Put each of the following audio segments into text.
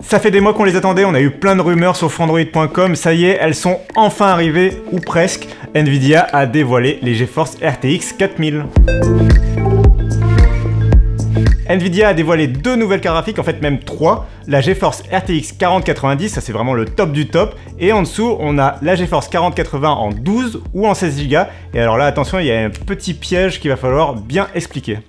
Ça fait des mois qu'on les attendait, on a eu plein de rumeurs sur Frandroid.com, ça y est, elles sont enfin arrivées, ou presque. Nvidia a dévoilé les GeForce RTX 4000. Nvidia a dévoilé 2 nouvelles cartes graphiques, en fait même 3. La GeForce RTX 4090, ça c'est vraiment le top du top. Et en dessous, on a la GeForce 4080 en 12 ou en 16 Go. Et alors là, attention, il y a un petit piège qu'il va falloir bien expliquer.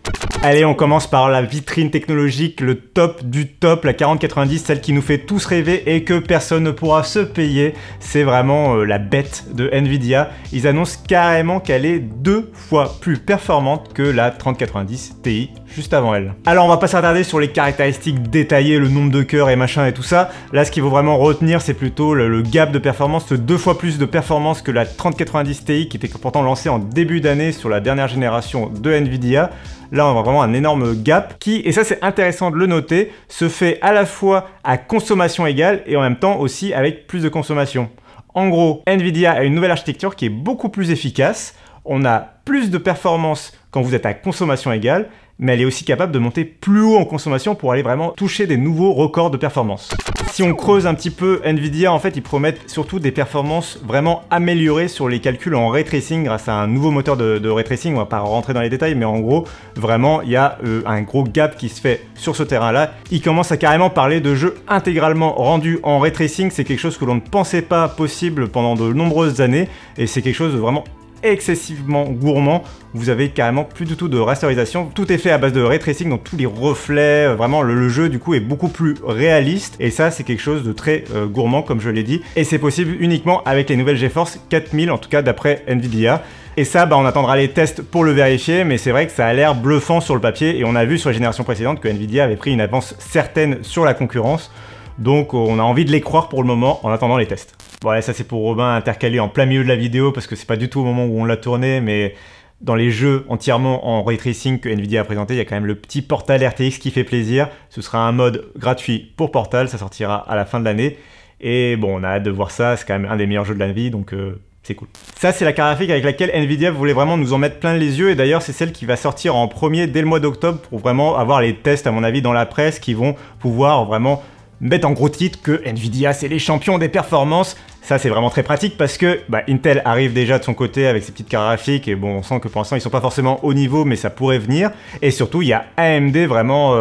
Allez, on commence par la vitrine technologique, le top du top, la 4090, celle qui nous fait tous rêver et que personne ne pourra se payer. C'est vraiment la bête de Nvidia. Ils annoncent carrément qu'elle est 2 fois plus performante que la 3090 Ti juste avant elle. Alors on va pas s'attarder sur les caractéristiques détaillées, le nombre de cœurs et machin et tout ça. Là, ce qu'il faut vraiment retenir, c'est plutôt le gap de performance, 2 fois plus de performance que la 3090 Ti qui était pourtant lancée en début d'année sur la dernière génération de Nvidia. Là, on voit vraiment un énorme gap qui, et ça c'est intéressant de le noter, se fait à la fois à consommation égale et en même temps aussi avec plus de consommation. En gros, Nvidia a une nouvelle architecture qui est beaucoup plus efficace. On a plus de performance quand vous êtes à consommation égale, mais elle est aussi capable de monter plus haut en consommation pour aller vraiment toucher des nouveaux records de performance. Si on creuse un petit peu, Nvidia, en fait, ils promettent surtout des performances vraiment améliorées sur les calculs en ray tracing grâce à un nouveau moteur de ray tracing. On va pas rentrer dans les détails, mais en gros, vraiment, il y a un gros gap qui se fait sur ce terrain-là. Ils commencent à carrément parler de jeux intégralement rendus en ray tracing. C'est quelque chose que l'on ne pensait pas possible pendant de nombreuses années, et c'est quelque chose de vraiment excessivement gourmand. Vous avez carrément plus du tout de rasterisation, tout est fait à base de ray tracing, donc tous les reflets, vraiment le jeu du coup est beaucoup plus réaliste, et ça c'est quelque chose de très gourmand comme je l'ai dit, et c'est possible uniquement avec les nouvelles GeForce 4000, en tout cas d'après Nvidia. Et ça, on attendra les tests pour le vérifier, mais c'est vrai que ça a l'air bluffant sur le papier, et on a vu sur les générations précédentes que Nvidia avait pris une avance certaine sur la concurrence, donc on a envie de les croire pour le moment en attendant les tests. Bon allez, ça c'est pour Robin intercalé en plein milieu de la vidéo parce que c'est pas du tout au moment où on l'a tourné, mais dans les jeux entièrement en ray tracing que Nvidia a présenté, il y a quand même le petit Portal RTX qui fait plaisir. Ce sera un mode gratuit pour Portal, ça sortira à la fin de l'année. Et bon, on a hâte de voir ça, c'est quand même un des meilleurs jeux de la vie, donc c'est cool. Ça, c'est la carte graphique avec laquelle Nvidia voulait vraiment nous en mettre plein les yeux, et d'ailleurs c'est celle qui va sortir en premier dès le mois d'octobre pour vraiment avoir les tests à mon avis dans la presse qui vont pouvoir vraiment mettre en gros titre que Nvidia c'est les champions des performances. Ça c'est vraiment très pratique parce que Intel arrive déjà de son côté avec ses petites cartes graphiques et bon, on sent que pour l'instant ils sont pas forcément au niveau, mais ça pourrait venir. Et surtout il y a AMD vraiment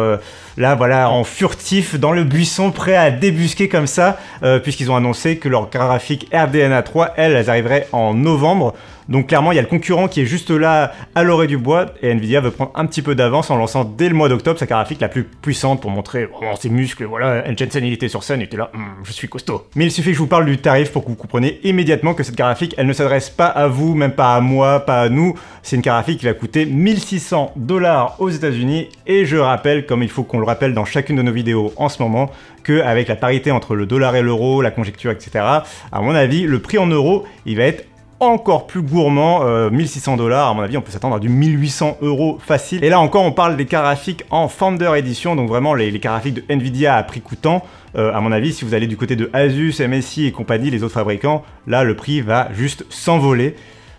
là voilà en furtif dans le buisson prêt à débusquer comme ça puisqu'ils ont annoncé que leur carte graphique RDNA 3 elles arriveraient en novembre. Donc clairement, il y a le concurrent qui est juste là à l'orée du bois et Nvidia veut prendre un petit peu d'avance en lançant dès le mois d'octobre sa carte graphique la plus puissante pour montrer vraiment ses muscles. Voilà, Jensen il était sur scène, il était là, je suis costaud. Mais il suffit que je vous parle du tarif pour que vous compreniez immédiatement que cette carte graphique, elle ne s'adresse pas à vous, même pas à moi, pas à nous. C'est une carte graphique qui va coûter 1 600 $ aux États-Unis et je rappelle, comme il faut qu'on le rappelle dans chacune de nos vidéos en ce moment, qu'avec la parité entre le dollar et l'euro, la conjecture, etc., à mon avis, le prix en euros, il va être encore plus gourmand, 1 600 $, à mon avis on peut s'attendre à du 1 800 € facile. Et là encore on parle des cartes graphiques en Founder Edition, donc vraiment les cartes graphiques de Nvidia à prix coûtant. À mon avis si vous allez du côté de Asus, MSI et compagnie, les autres fabricants, là le prix va juste s'envoler.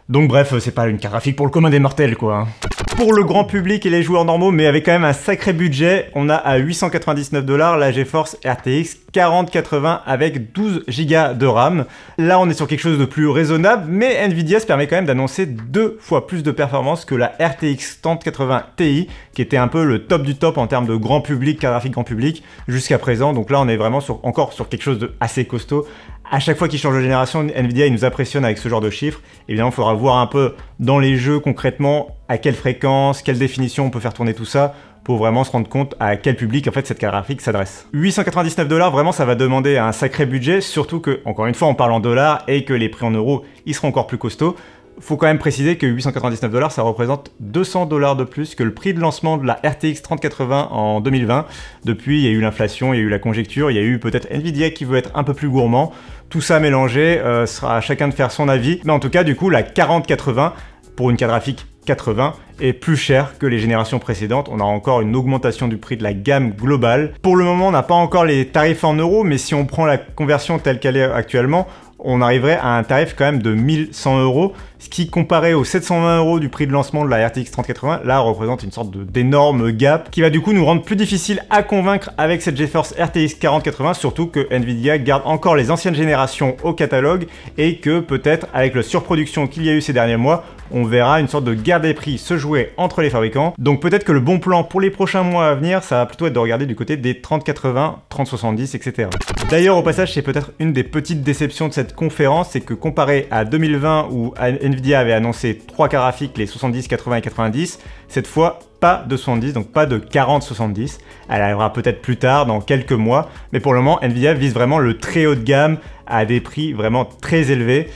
Donc bref, c'est pas une carte graphique pour le commun des mortels quoi. Pour le grand public et les joueurs normaux, mais avec quand même un sacré budget, on a à 899 $ la GeForce RTX 4080 avec 12 Go de RAM. Là, on est sur quelque chose de plus raisonnable, mais Nvidia se permet quand même d'annoncer 2 fois plus de performance que la RTX 3080 Ti, qui était un peu le top du top en termes de grand public, carte graphique grand public, jusqu'à présent. Donc là, on est vraiment encore sur quelque chose de assez costaud. À chaque fois qu'il change de génération, Nvidia il nous impressionne avec ce genre de chiffres. Évidemment, il faudra voir un peu dans les jeux concrètement à quelle fréquence, quelle définition on peut faire tourner tout ça pour vraiment se rendre compte à quel public en fait cette carte graphique s'adresse. 899 $, vraiment ça va demander un sacré budget, surtout que, encore une fois, on parle en dollars et que les prix en euros, ils seront encore plus costauds. Faut quand même préciser que 899 $, ça représente 200 $ de plus que le prix de lancement de la RTX 3080 en 2020. Depuis, il y a eu l'inflation, il y a eu la conjecture, il y a eu peut-être Nvidia qui veut être un peu plus gourmand. Tout ça mélangé, sera à chacun de faire son avis. Mais en tout cas, du coup, la 4080, pour une carte graphique 80, est plus chère que les générations précédentes. On a encore une augmentation du prix de la gamme globale. Pour le moment, on n'a pas encore les tarifs en euros, mais si on prend la conversion telle qu'elle est actuellement, on arriverait à un tarif quand même de 1100 €, ce qui comparé aux 720 € du prix de lancement de la RTX 3080, là représente une sorte d'énorme gap qui va du coup nous rendre plus difficile à convaincre avec cette GeForce RTX 4080, surtout que Nvidia garde encore les anciennes générations au catalogue et que peut-être avec la surproduction qu'il y a eu ces derniers mois, on verra une sorte de guerre des prix se jouer entre les fabricants. Donc peut-être que le bon plan pour les prochains mois à venir, ça va plutôt être de regarder du côté des 3080, 3070, etc. D'ailleurs, au passage, c'est peut-être une des petites déceptions de cette conférence, c'est que comparé à 2020 où Nvidia avait annoncé 3 cartes graphiques, les 70, 80 et 90, cette fois, pas de 70, donc pas de 40-70. Elle arrivera peut-être plus tard, dans quelques mois, mais pour le moment, Nvidia vise vraiment le très haut de gamme à des prix vraiment très élevés.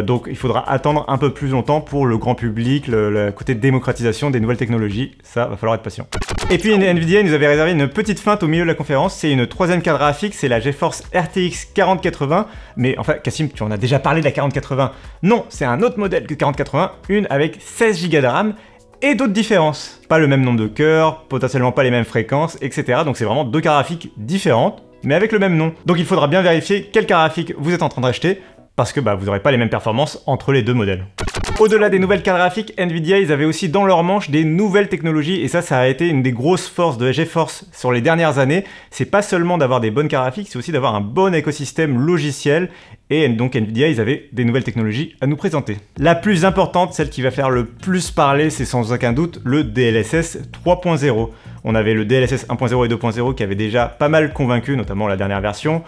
Donc il faudra attendre un peu plus longtemps pour le grand public, le côté démocratisation des nouvelles technologies, ça va falloir être patient. Et puis Nvidia nous avait réservé une petite feinte au milieu de la conférence, c'est une troisième carte graphique, c'est la GeForce RTX 4080, mais enfin Cassim, tu en as déjà parlé de la 4080. Non, c'est un autre modèle que 4080, une avec 16 Go de RAM, et d'autres différences. Pas le même nombre de cœurs, potentiellement pas les mêmes fréquences, etc. Donc c'est vraiment deux cartes graphiques différentes, mais avec le même nom. Donc il faudra bien vérifier quelle carte graphique vous êtes en train d'acheter, parce que vous n'aurez pas les mêmes performances entre les deux modèles. Au-delà des nouvelles cartes graphiques, Nvidia, ils avaient aussi dans leur manche des nouvelles technologies, et ça a été une des grosses forces de GeForce sur les dernières années. C'est pas seulement d'avoir des bonnes cartes graphiques, c'est aussi d'avoir un bon écosystème logiciel, et donc Nvidia, ils avaient des nouvelles technologies à nous présenter. La plus importante, celle qui va faire le plus parler, c'est sans aucun doute le DLSS 3.0. On avait le DLSS 1.0 et 2.0 qui avait déjà pas mal convaincu, notamment la dernière version,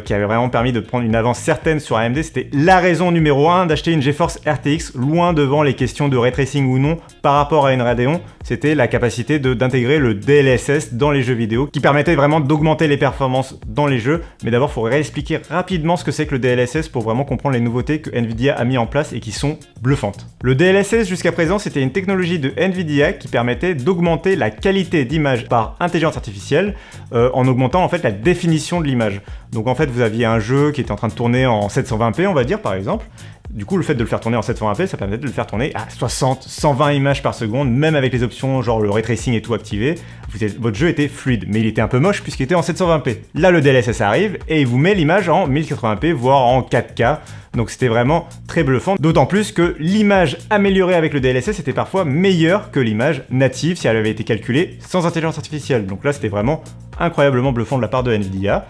qui avait vraiment permis de prendre une avance certaine sur AMD. C'était la raison numéro 1 d'acheter une GeForce RTX, loin devant les questions de ray tracing ou non par rapport à une Radeon. C'était la capacité d'intégrer le DLSS dans les jeux vidéo, qui permettait vraiment d'augmenter les performances dans les jeux. Mais d'abord, il faudrait réexpliquer rapidement ce que c'est que le DLSS pour vraiment comprendre les nouveautés que Nvidia a mis en place et qui sont bluffantes. Le DLSS, jusqu'à présent, c'était une technologie de Nvidia qui permettait d'augmenter la qualité d'image par intelligence artificielle en augmentant en fait la définition de l'image. Donc en fait, vous aviez un jeu qui était en train de tourner en 720p, on va dire par exemple. Du coup, le fait de le faire tourner en 720p, ça permettait de le faire tourner à 60, 120 images par seconde, même avec les options genre le ray tracing et tout activé. Votre jeu était fluide, mais il était un peu moche puisqu'il était en 720p. Là, le DLSS arrive et il vous met l'image en 1080p, voire en 4K. Donc c'était vraiment très bluffant, d'autant plus que l'image améliorée avec le DLSS était parfois meilleure que l'image native si elle avait été calculée sans intelligence artificielle. Donc là, c'était vraiment incroyablement bluffant de la part de Nvidia.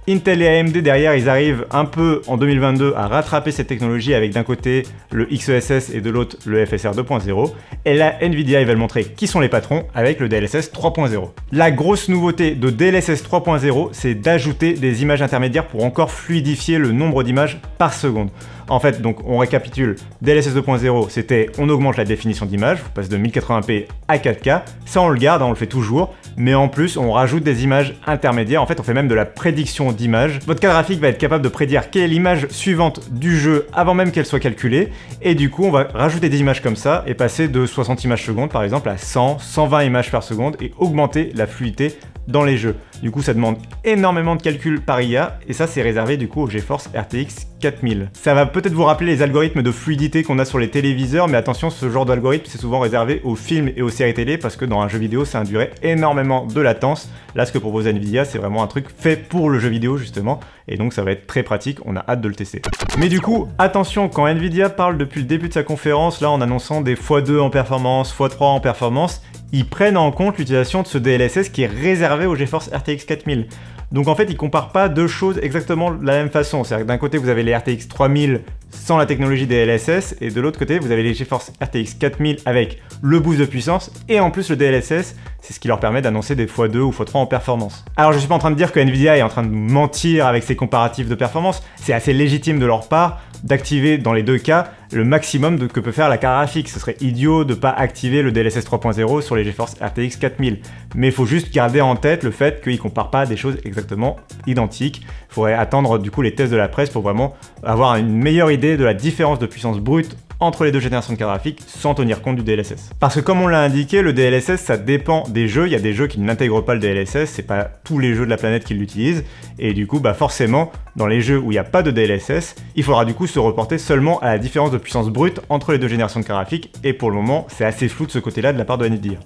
Intel et AMD derrière, ils arrivent un peu en 2022 à rattraper cette technologie avec d'un côté le XESS et de l'autre le FSR 2.0. Et là, Nvidia, ils veulent montrer qui sont les patrons avec le DLSS 3.0. La grosse nouveauté de DLSS 3.0, c'est d'ajouter des images intermédiaires pour encore fluidifier le nombre d'images par seconde. En fait, donc on récapitule, DLSS 2.0, c'était on augmente la définition d'image, on passe de 1080p à 4K, ça on le garde, on le fait toujours, mais en plus on rajoute des images intermédiaires, en fait on fait même de la prédiction d'images. Votre carte graphique va être capable de prédire quelle est l'image suivante du jeu avant même qu'elle soit calculée, et du coup on va rajouter des images comme ça, et passer de 60 images secondes par exemple à 100, 120 images par seconde, et augmenter la fluidité dans les jeux. Du coup ça demande énormément de calculs par IA, et ça c'est réservé du coup au GeForce RTX 4000. Ça va peut-être vous rappeler les algorithmes de fluidité qu'on a sur les téléviseurs, mais attention, ce genre d'algorithme c'est souvent réservé aux films et aux séries télé, parce que dans un jeu vidéo ça induirait énormément de latence. Là ce que propose Nvidia, c'est vraiment un truc fait pour le jeu vidéo justement, et donc ça va être très pratique, on a hâte de le tester. Mais du coup, attention, quand Nvidia parle depuis le début de sa conférence, là en annonçant des x2 en performance, x3 en performance, ils prennent en compte l'utilisation de ce DLSS qui est réservé au GeForce RTX 4000. Donc en fait, ils comparent pas deux choses exactement de la même façon. C'est-à-dire que d'un côté, vous avez les RTX 3000 sans la technologie DLSS, et de l'autre côté, vous avez les GeForce RTX 4000 avec le boost de puissance, et en plus le DLSS, c'est ce qui leur permet d'annoncer des x2 ou x3 en performance. Alors je suis pas en train de dire que Nvidia est en train de mentir avec ses comparatifs de performance, c'est assez légitime de leur part d'activer dans les deux cas le maximum que peut faire la carte graphique. Ce serait idiot de pas activer le DLSS 3.0 sur les GeForce RTX 4000. Mais il faut juste garder en tête le fait qu'ils comparent pas des choses exactement identiques. Il faudrait attendre du coup les tests de la presse pour vraiment avoir une meilleure idée de la différence de puissance brute entre les deux générations de cartes graphiques sans tenir compte du DLSS. Parce que comme on l'a indiqué, le DLSS ça dépend des jeux, il y a des jeux qui n'intègrent pas le DLSS, c'est pas tous les jeux de la planète qui l'utilisent, et du coup forcément dans les jeux où il n'y a pas de DLSS, il faudra du coup se reporter seulement à la différence de puissance brute entre les deux générations de cartes graphiques, et pour le moment c'est assez flou de ce côté là de la part de Nvidia.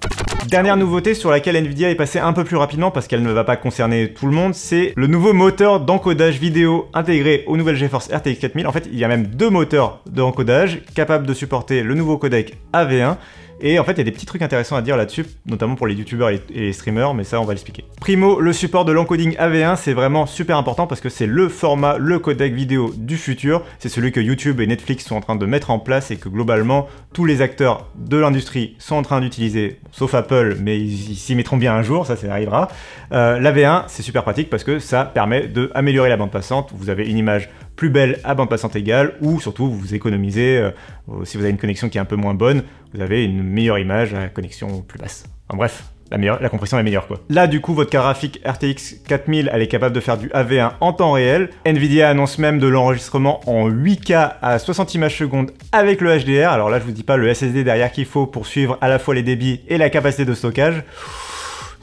Dernière nouveauté sur laquelle Nvidia est passée un peu plus rapidement parce qu'elle ne va pas concerner tout le monde, c'est le nouveau moteur d'encodage vidéo intégré aux nouvelles GeForce RTX 4000. En fait, il y a même deux moteurs d'encodage capables de supporter le nouveau codec AV1. Et en fait, il y a des petits trucs intéressants à dire là-dessus, notamment pour les youtubeurs et les streamers, mais ça, on va l'expliquer. Primo, le support de l'encoding AV1, c'est vraiment super important parce que c'est le format, le codec vidéo du futur. C'est celui que YouTube et Netflix sont en train de mettre en place et que globalement, tous les acteurs de l'industrie sont en train d'utiliser, sauf Apple, mais ils s'y mettront bien un jour, ça arrivera. L'AV1, c'est super pratique parce que ça permet d'améliorer la bande passante. Vous avez une image plus belle à bande passante égale, ou surtout vous économisez, si vous avez une connexion qui est un peu moins bonne, vous avez une meilleure image à connexion plus basse. En bref, la compression est meilleure quoi. Là du coup votre carte graphique RTX 4000 elle est capable de faire du AV1 en temps réel. Nvidia annonce même de l'enregistrement en 8K à 60 images secondes avec le HDR. Alors là je vous dis pas le SSD derrière qu'il faut pour suivre à la fois les débits et la capacité de stockage.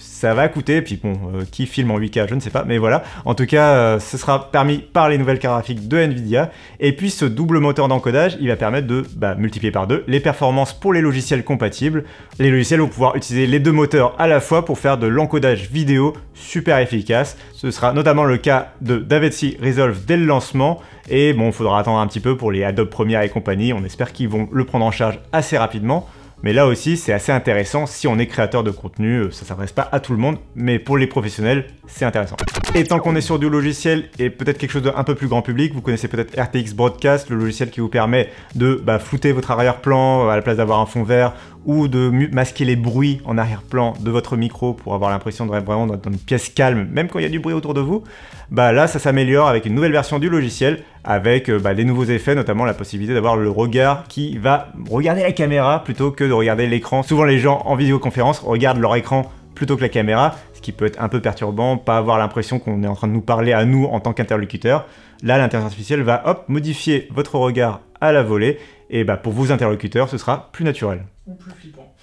Ça va coûter, puis bon, qui filme en 8K, je ne sais pas, mais voilà. En tout cas, ce sera permis par les nouvelles cartes graphiques de Nvidia. Et puis ce double moteur d'encodage, il va permettre de multiplier par deux les performances pour les logiciels compatibles. Les logiciels vont pouvoir utiliser les deux moteurs à la fois pour faire de l'encodage vidéo super efficace. Ce sera notamment le cas de DaVinci Resolve dès le lancement. Et bon, il faudra attendre un petit peu pour les Adobe Premiere et compagnie. On espère qu'ils vont le prendre en charge assez rapidement. Mais là aussi, c'est assez intéressant si on est créateur de contenu, ça s'adresse pas à tout le monde, mais pour les professionnels, c'est intéressant. Et tant qu'on est sur du logiciel et peut-être quelque chose d'un peu plus grand public, vous connaissez peut-être RTX Broadcast, le logiciel qui vous permet de flouter votre arrière-plan à la place d'avoir un fond vert, ou de masquer les bruits en arrière-plan de votre micro pour avoir l'impression d'être vraiment dans une pièce calme, même quand il y a du bruit autour de vous. Là, ça s'améliore avec une nouvelle version du logiciel, avec des nouveaux effets, notamment la possibilité d'avoir le regard qui va regarder la caméra plutôt que de regarder l'écran. Souvent, les gens en vidéoconférence regardent leur écran plutôt que la caméra, ce qui peut être un peu perturbant, pas avoir l'impression qu'on est en train de nous parler à nous en tant qu'interlocuteur. Là, l'intelligence artificielle va modifier votre regard à la volée, et pour vos interlocuteurs, ce sera plus naturel. Ou plus flippant.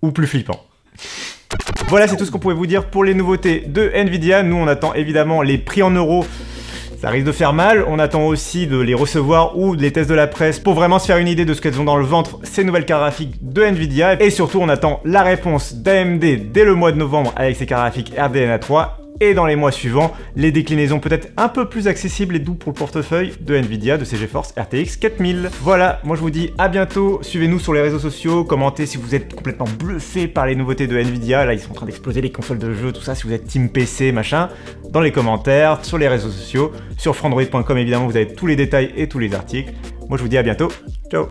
Ou plus flippant. Voilà, c'est tout ce qu'on pouvait vous dire pour les nouveautés de Nvidia. Nous, on attend évidemment les prix en euros. Ça risque de faire mal. On attend aussi de les recevoir ou les tests de la presse pour vraiment se faire une idée de ce qu'elles ont dans le ventre, ces nouvelles cartes graphiques de Nvidia. Et surtout, on attend la réponse d'AMD dès le mois de novembre avec ses cartes graphiques RDNA 3. Et dans les mois suivants, les déclinaisons peut-être un peu plus accessibles et doux pour le portefeuille de Nvidia de ces GeForce RTX 4000. Voilà, moi je vous dis à bientôt, suivez-nous sur les réseaux sociaux, commentez si vous êtes complètement bluffé par les nouveautés de Nvidia, là ils sont en train d'exploser les consoles de jeux, tout ça, si vous êtes team PC, machin, dans les commentaires, sur les réseaux sociaux, sur frandroid.com évidemment vous avez tous les détails et tous les articles. Moi je vous dis à bientôt, ciao.